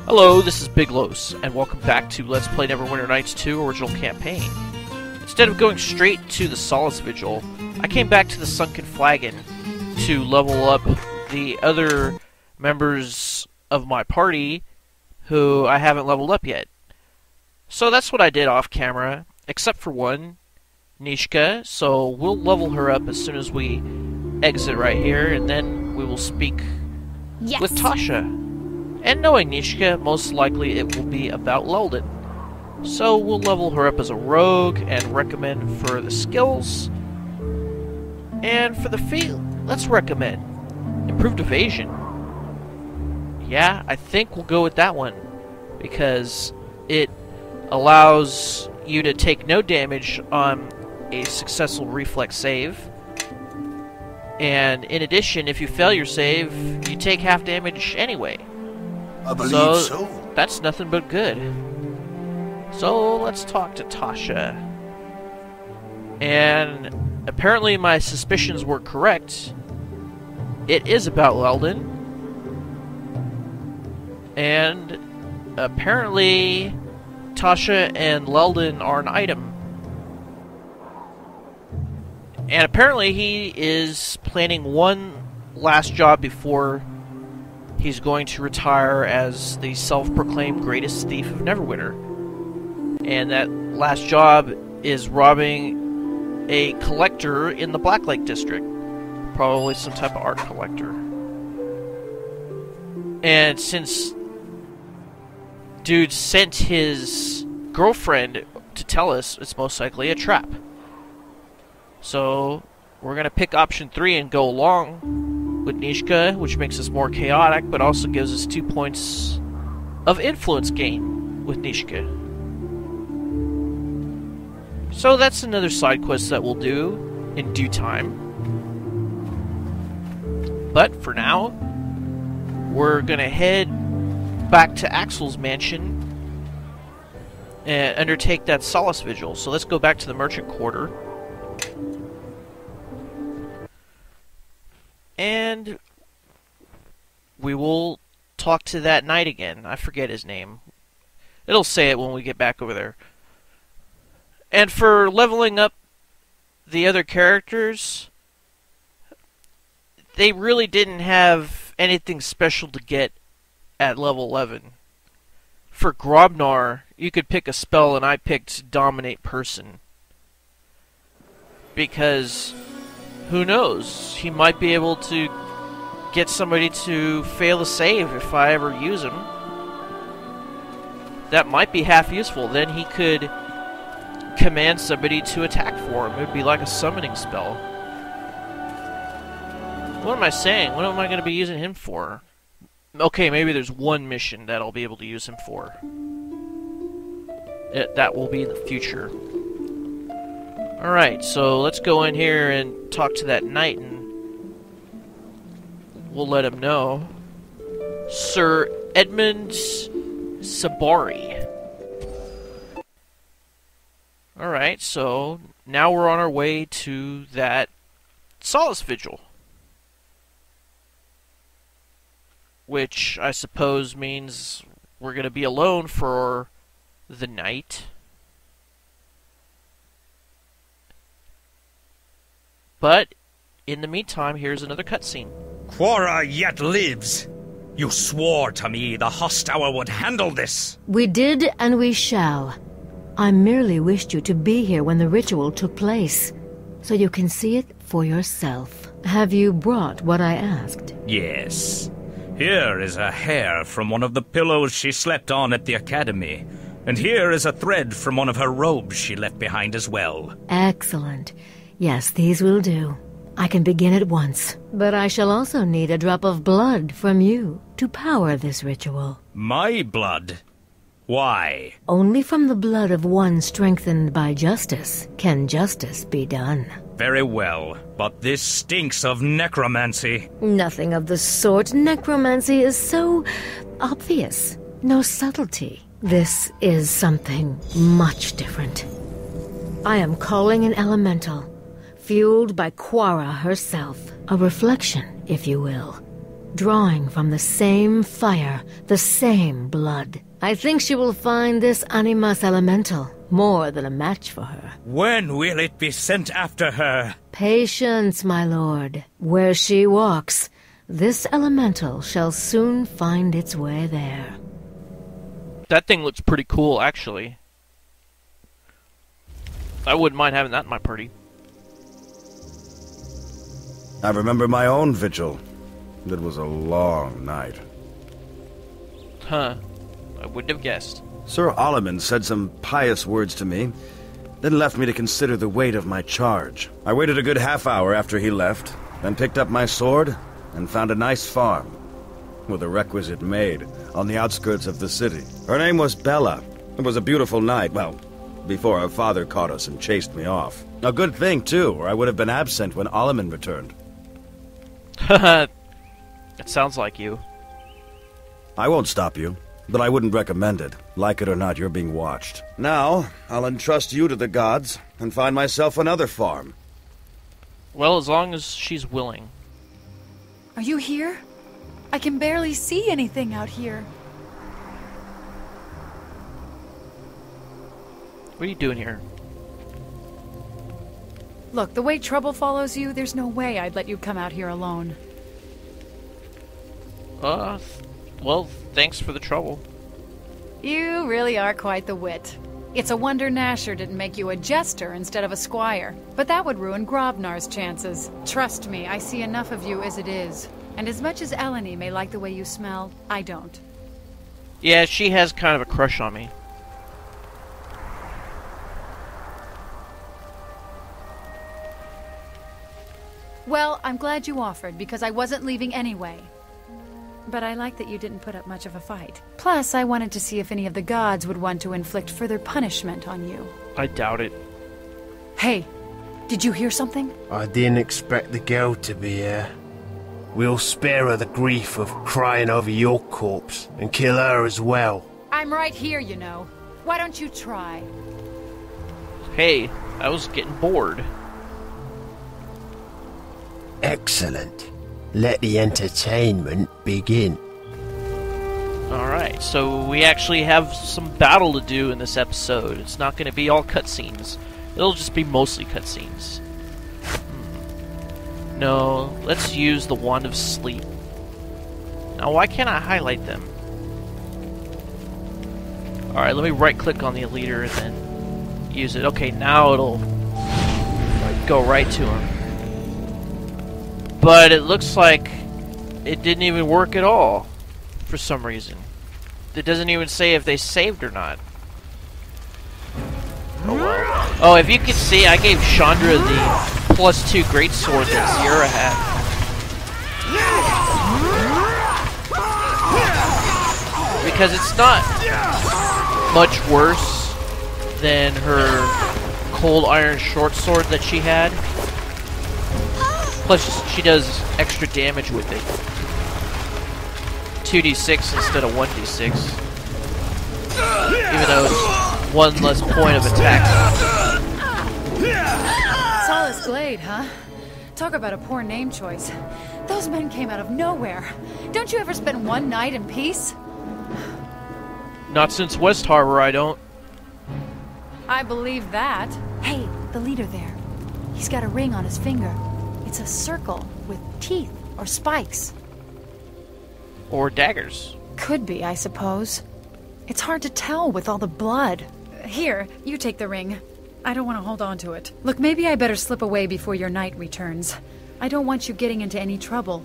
Hello, this is Big Los, and welcome back to Let's Play Neverwinter Nights 2 Original Campaign. Instead of going straight to the Solace Vigil, I came back to the Sunken Flagon to level up the other members of my party who I haven't leveled up yet. So that's what I did off camera, except for one, Neeshka, so we'll level her up as soon as we exit right here, and then we will speak with Tasha. And knowing Neeshka, most likely it will be about Leldon. So we'll level her up as a rogue and recommend for the skills. And for the feat, let's recommend improved evasion. Yeah, I think we'll go with that one, because it allows you to take no damage on a successful reflex save. And in addition, if you fail your save, you take half damage anyway. I believe so. That's nothing but good. So let's talk to Tasha. And apparently my suspicions were correct. It is about Leldon. And apparently Tasha and Leldon are an item. And apparently he is planning one last job before he's going to retire as the self-proclaimed greatest thief of Neverwinter. And that last job is robbing a collector in the Black Lake district. Probably some type of art collector. And since dude sent his girlfriend to tell us, it's most likely a trap. So we're going to pick option 3 and go along with Neeshka, which makes us more chaotic, but also gives us 2 points of influence gain with Neeshka. So that's another side quest that we'll do in due time. But for now, we're gonna head back to Axel's mansion and undertake that Solace Vigil. So let's go back to the Merchant Quarter. And we will talk to that knight again. I forget his name. It'll say it when we get back over there. And for leveling up the other characters, they really didn't have anything special to get at level 11. For Grobnar, you could pick a spell, and I picked Dominate Person. Because who knows? He might be able to get somebody to fail a save if I ever use him. That might be half useful. Then he could command somebody to attack for him. It would be like a summoning spell. What am I saying? What am I going to be using him for? Okay, maybe there's one mission that I'll be able to use him for. That will be in the future. Alright, so let's go in here and talk to that knight, and we'll let him know. Sir Edmund Cebari. Alright, so now we're on our way to that Solace Vigil. Which I suppose means we're going to be alone for the night. But, in the meantime, here's another cutscene. Quora yet lives. You swore to me the Hosthour would handle this. We did, and we shall. I merely wished you to be here when the ritual took place, so you can see it for yourself. Have you brought what I asked? Yes. Here is a hair from one of the pillows she slept on at the academy. And here is a thread from one of her robes she left behind as well. Excellent. Yes, these will do. I can begin at once. But I shall also need a drop of blood from you to power this ritual. My blood? Why? Only from the blood of one strengthened by justice can justice be done. Very well, but this stinks of necromancy. Nothing of the sort. Necromancy is so obvious. No subtlety. This is something much different. I am calling an elemental, fueled by Quora herself. A reflection, if you will. drawing from the same fire, the same blood. I think she will find this Animus Elemental more than a match for her. When will it be sent after her? Patience, my lord. Where she walks, this elemental shall soon find its way there. That thing looks pretty cool, actually. I wouldn't mind having that in my party. I remember my own vigil. It was a long night. Huh. I wouldn't have guessed. Sir Oleman said some pious words to me, then left me to consider the weight of my charge. I waited a good half hour after he left, then picked up my sword and found a nice farm with a requisite maid on the outskirts of the city. Her name was Bella. It was a beautiful night, well, before our father caught us and chased me off. A good thing, too, or I would have been absent when Oleman returned. Haha. It sounds like you. I won't stop you, but I wouldn't recommend it. Like it or not, you're being watched. Now, I'll entrust you to the gods and find myself another farm. Well, as long as she's willing. Are you here? I can barely see anything out here. What are you doing here? Look, the way trouble follows you, there's no way I'd let you come out here alone. Well, thanks for the trouble. You really are quite the wit. It's a wonder Nasher didn't make you a jester instead of a squire. But that would ruin Grobnar's chances. Trust me, I see enough of you as it is. And as much as Eleni may like the way you smell, I don't. Yeah, she has kind of a crush on me. Well, I'm glad you offered, because I wasn't leaving anyway. But I like that you didn't put up much of a fight. Plus, I wanted to see if any of the gods would want to inflict further punishment on you. I doubt it. Hey, did you hear something? I didn't expect the girl to be here. We'll spare her the grief of crying over your corpse, and kill her as well. I'm right here, you know. Why don't you try? Hey, I was getting bored. Excellent. Let the entertainment begin. Alright, so we actually have some battle to do in this episode. It's not going to be all cutscenes. It'll just be mostly cutscenes. No, let's use the Wand of Sleep. Now, why can't I highlight them? Alright, let me right-click on the leader and then use it. Okay, now it'll go right to him. But it looks like it didn't even work at all, for some reason. It doesn't even say if they saved or not. Oh well. Oh, if you can see, I gave Shandra the +2 greatsword that Sierra had. Because it's not much worse than her cold iron short sword that she had. Plus, she does extra damage with it. 2d6 instead of 1d6. Even though it's one less point of attack. Solace Glade, huh? Talk about a poor name choice. Those men came out of nowhere. Don't you ever spend one night in peace? Not since West Harbor, I don't. I believe that. Hey, the leader there. He's got a ring on his finger. It's a circle with teeth or spikes. Or daggers. Could be, I suppose. It's hard to tell with all the blood. Here, you take the ring. I don't want to hold on to it. Look, maybe I better slip away before your knight returns. I don't want you getting into any trouble.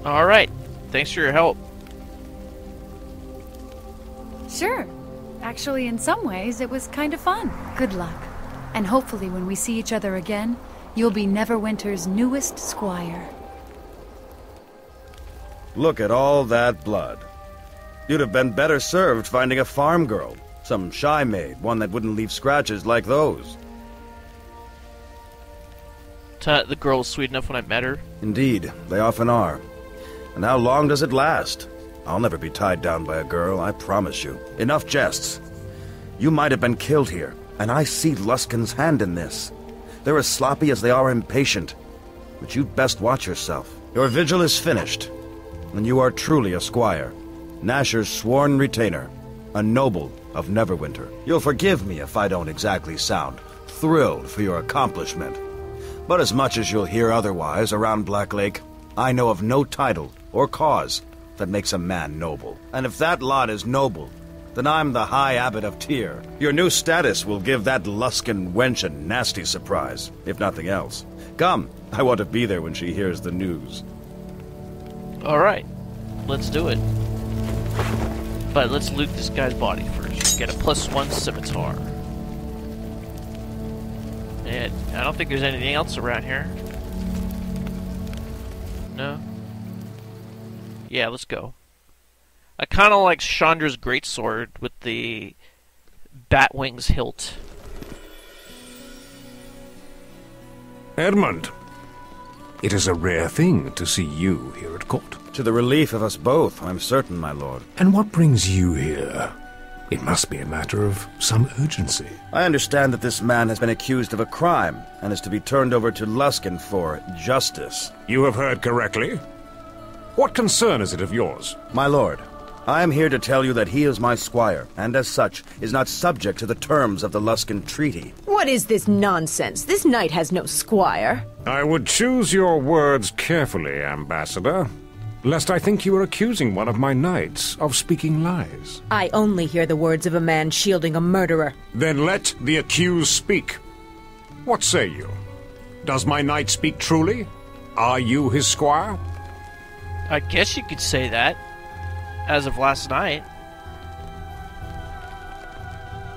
Alright. Thanks for your help. Sure. Actually, in some ways, it was kind of fun. Good luck. And hopefully when we see each other again, you'll be Neverwinter's newest squire. Look at all that blood. You'd have been better served finding a farm girl. Some shy maid, one that wouldn't leave scratches like those. The girl was sweet enough when I met her. Indeed, they often are. And how long does it last? I'll never be tied down by a girl, I promise you. Enough jests. You might have been killed here, and I see Luskan's hand in this. They're as sloppy as they are impatient. But you'd best watch yourself. Your vigil is finished, and you are truly a squire, Nasher's sworn retainer, a noble of Neverwinter. You'll forgive me if I don't exactly sound thrilled for your accomplishment, but as much as you'll hear otherwise around Black Lake, I know of no title or cause that makes a man noble. And if that lot is noble, then I'm the High Abbot of Tyr. Your new status will give that Luskan wench a nasty surprise, if nothing else. Come, I want to be there when she hears the news. Alright, let's do it. But let's loot this guy's body first. Get a +1 scimitar. And I don't think there's anything else around here. No? Yeah, let's go. I kind of like Chandra's greatsword with the bat wings hilt. Edmund, it is a rare thing to see you here at court. To the relief of us both, I'm certain, my lord. And what brings you here? It must be a matter of some urgency. I understand that this man has been accused of a crime and is to be turned over to Luskan for justice. You have heard correctly. What concern is it of yours? My lord, I am here to tell you that he is my squire, and as such, is not subject to the terms of the Luskan Treaty. What is this nonsense? This knight has no squire. I would choose your words carefully, Ambassador, lest I think you are accusing one of my knights of speaking lies. I only hear the words of a man shielding a murderer. Then let the accused speak. What say you? Does my knight speak truly? Are you his squire? I guess you could say that. As of last night.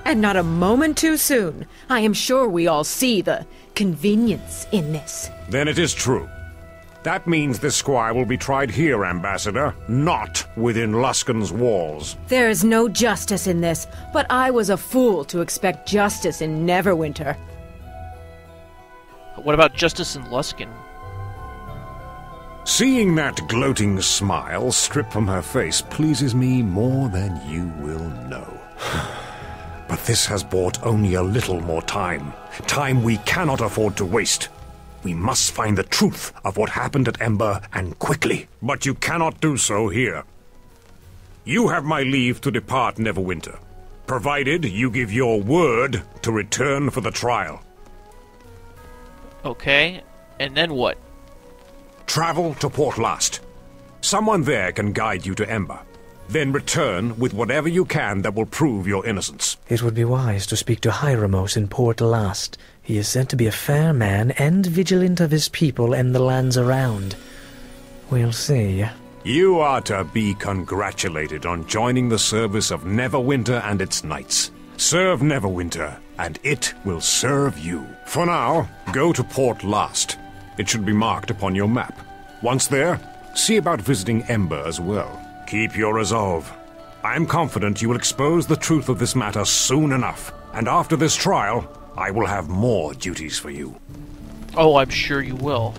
And not a moment too soon. I am sure we all see the convenience in this. Then it is true. That means this squire will be tried here, Ambassador, not within Luskan's walls. There is no justice in this, but I was a fool to expect justice in Neverwinter. What about justice in Luskan? Seeing that gloating smile strip from her face pleases me more than you will know. But this has bought only a little more time. Time we cannot afford to waste. We must find the truth of what happened at Ember, and quickly. But you cannot do so here. You have my leave to depart Neverwinter, provided you give your word to return for the trial. Okay, and then what? Travel to Port Llast. Someone there can guide you to Ember. Then return with whatever you can that will prove your innocence. It would be wise to speak to Hieromos in Port Llast. He is said to be a fair man and vigilant of his people and the lands around. We'll see. You are to be congratulated on joining the service of Neverwinter and its knights. Serve Neverwinter, and it will serve you. For now, go to Port Llast. It should be marked upon your map. Once there, see about visiting Ember as well. Keep your resolve. I am confident you will expose the truth of this matter soon enough, and after this trial, I will have more duties for you. Oh, I'm sure you will.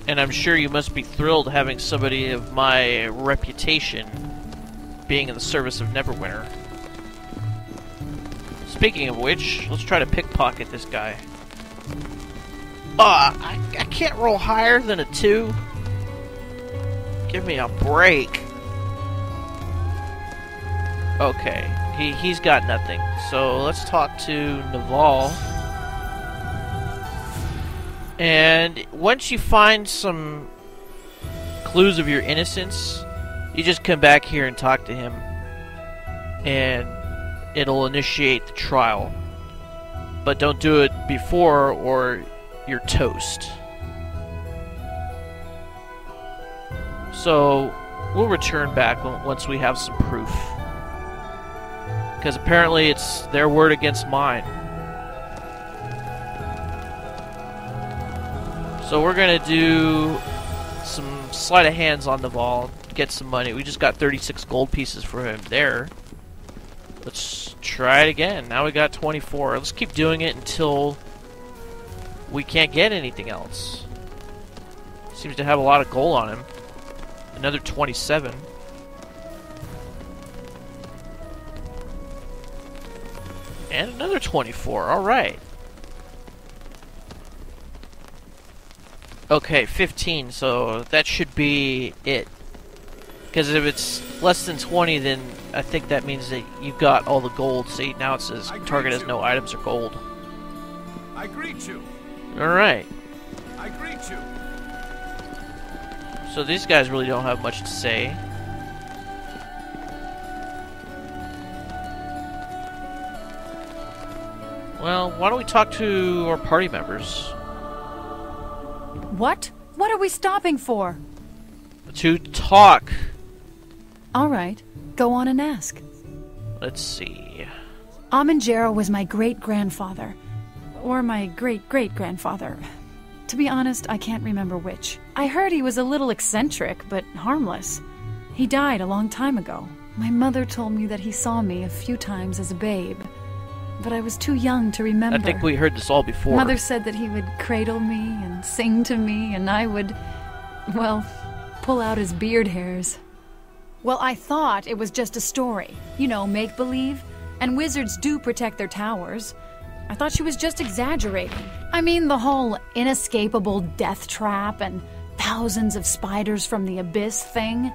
And I'm sure you must be thrilled having somebody of my reputation being in the service of Neverwinter. Speaking of which, let's try to pickpocket this guy. I can't roll higher than a 2. Give me a break. Okay, he's got nothing. So let's talk to Naval. And once you find some clues of your innocence, you just come back here and talk to him. And it'll initiate the trial. But don't do it before or you're toast. So we'll return back once we have some proof. Because apparently it's their word against mine. So we're going to do some sleight of hands on Naval, get some money. We just got 36 gold pieces for him there. Let's try it again. Now we got 24. Let's keep doing it until we can't get anything else. Seems to have a lot of gold on him. Another 27. And another 24. Alright. Okay, 15, so that should be it. Because if it's less than 20, then I think that means that you've got all the gold. See, now it says target has no items or gold. I greet you. Alright. I greet you. So these guys really don't have much to say. Well, why don't we talk to our party members? What? What are we stopping for? To talk. All right, go on and ask. Let's see. Amanjero was my great-grandfather. Or my great-great-grandfather. To be honest, I can't remember which. I heard he was a little eccentric, but harmless. He died a long time ago. My mother told me that he saw me a few times as a babe, but I was too young to remember. I think we heard this all before. Mother said that he would cradle me and sing to me, and I would, well, pull out his beard hairs. Well, I thought it was just a story. You know, make-believe. And wizards do protect their towers. I thought she was just exaggerating. I mean, the whole inescapable death trap and thousands of spiders from the abyss thing.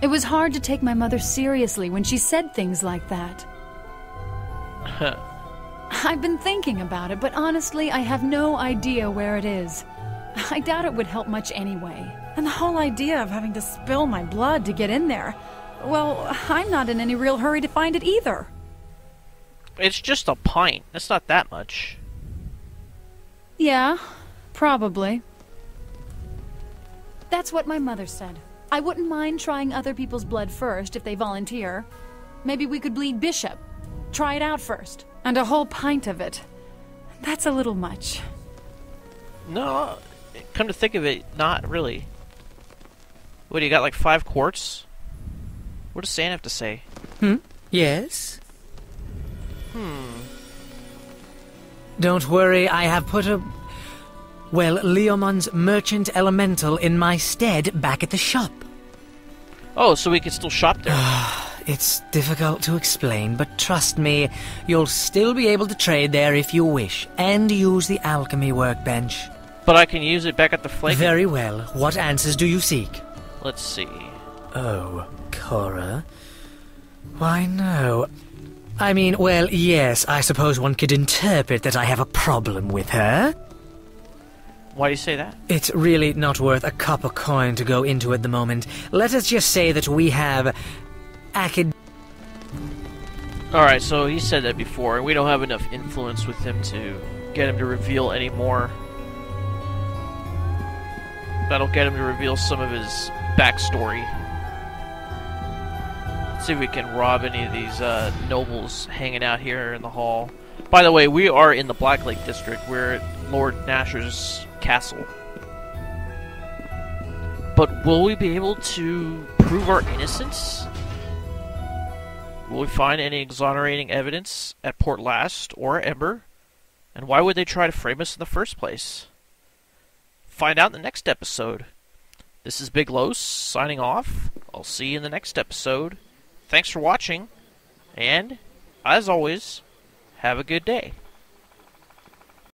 It was hard to take my mother seriously when she said things like that. I've been thinking about it, but honestly, I have no idea where it is. I doubt it would help much anyway. And the whole idea of having to spill my blood to get in there, well, I'm not in any real hurry to find it either. It's just a pint. That's not that much. Yeah, probably. That's what my mother said. I wouldn't mind trying other people's blood first if they volunteer. Maybe we could bleed Bishop. Try it out first. And a whole pint of it. That's a little much. No, come to think of it, not really. What, you got like 5 quarts? What does Santa have to say? Yes? Don't worry, I have put Leomon's merchant elemental in my stead back at the shop. Oh, so we can still shop there. It's difficult to explain, but trust me, you'll still be able to trade there if you wish, and use the alchemy workbench. But I can use it back at the flank. Very well. What answers do you seek? Let's see. Oh, Cora. Why, no. I mean, well, yes, I suppose one could interpret that I have a problem with her. Why do you say that? It's really not worth a copper coin to go into at the moment. Let us just say that we have Alright, so he said that before, and we don't have enough influence with him to get him to reveal any more. That'll get him to reveal some of his backstory. Let's see if we can rob any of these nobles hanging out here in the hall. By the way, we are in the Black Lake District. We're at Lord Nasher's castle. But will we be able to prove our innocence? Will we find any exonerating evidence at Port Llast or Ember? And why would they try to frame us in the first place? Find out in the next episode. This is Big Los, signing off. I'll see you in the next episode. Thanks for watching, and, as always, have a good day.